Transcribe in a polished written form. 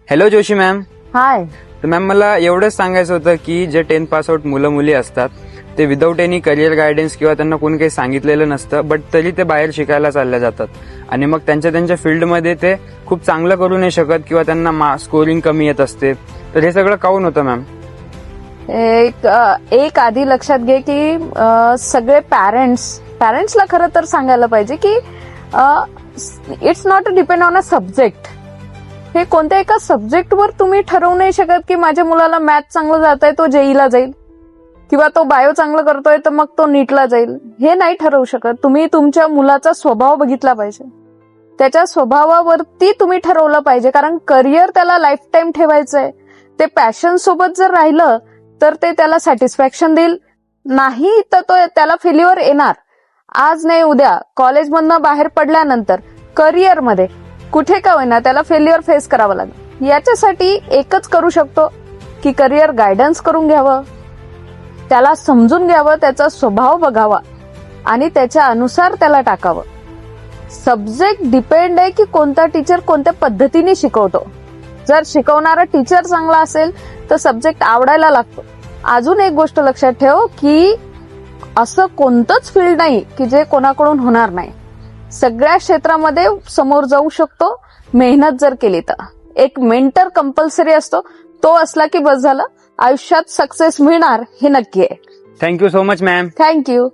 Hello Joshi ma'am. हाय. तर ma'am मला एवढंच सांगायचं होतं की जे 10th पास आउट मुलं मुली असतात ते विदाऊट एनी करिअर गायडन्स किंवा त्यांना कोणी काही सांगितलेलं नसतं, बट तरी ते बाहेर शिकायला चालले जातात आणि मग त्यांच्या फील्डमध्ये ते खूप चांगलं करू नाही शकत किंवा त्यांना स्कोरिंग कमी येत असते. तर हे सगळं काऊन होतं मॅम? एक आधी लक्षात घे की सगळे पॅरेंट्सला खरं तर सांगायला पाहिजे की it's not depend on a subject. हे कोणत्या एका सब्जेक्टवर तुम्ही ठरवू नाही शकत की माझ्या मुलाला मॅथ चांगलं जात आहे तो जेईला जाईल किंवा तो बायो चांगलं करतोय तर मग तो नीटला जाईल. हे नाही ठरवू शकत. तुम्ही तुमच्या मुलाचा स्वभाव बघितला पाहिजे, त्याच्या स्वभावावरती तुम्ही ठरवलं पाहिजे, कारण करिअर त्याला लाईफ टाईम ठेवायचंय. ते पॅशन सोबत जर राहिलं तर ते त्याला सॅटिस्फॅक्शन देईल, नाही तर तो त्याला फेल्युअर येणार. आज नाही उद्या कॉलेजमधनं बाहेर पडल्यानंतर करिअरमध्ये कुठे का होईना त्याला फेल्युअर फेस करावं लागेल. याच्यासाठी एकच करू शकतो की करिअर गायडन्स करून घ्यावं, त्याला समजून घ्यावं, त्याचा स्वभाव बघावा आणि त्याच्या अनुसार त्याला टाकावं. सब्जेक्ट डिपेंड आहे की कोणता टीचर कोणत्या पद्धतीने शिकवतो. जर शिकवणारा टीचर चांगला असेल तर सब्जेक्ट आवडायला लागतो. अजून एक गोष्ट लक्षात ठेव की असं कोणतंच फील्ड नाही की जे कोणाकडून होणार नाही. सगळ्या क्षेत्रामध्ये समोर जाऊ शकतो मेहनत जर केली तर. एक मेंटर कंपल्सरी असतो, तो असला की बस झालं. आयुष्यात सक्सेस मिळणार हे नक्की आहे. Thank you so much ma'am. Thank you.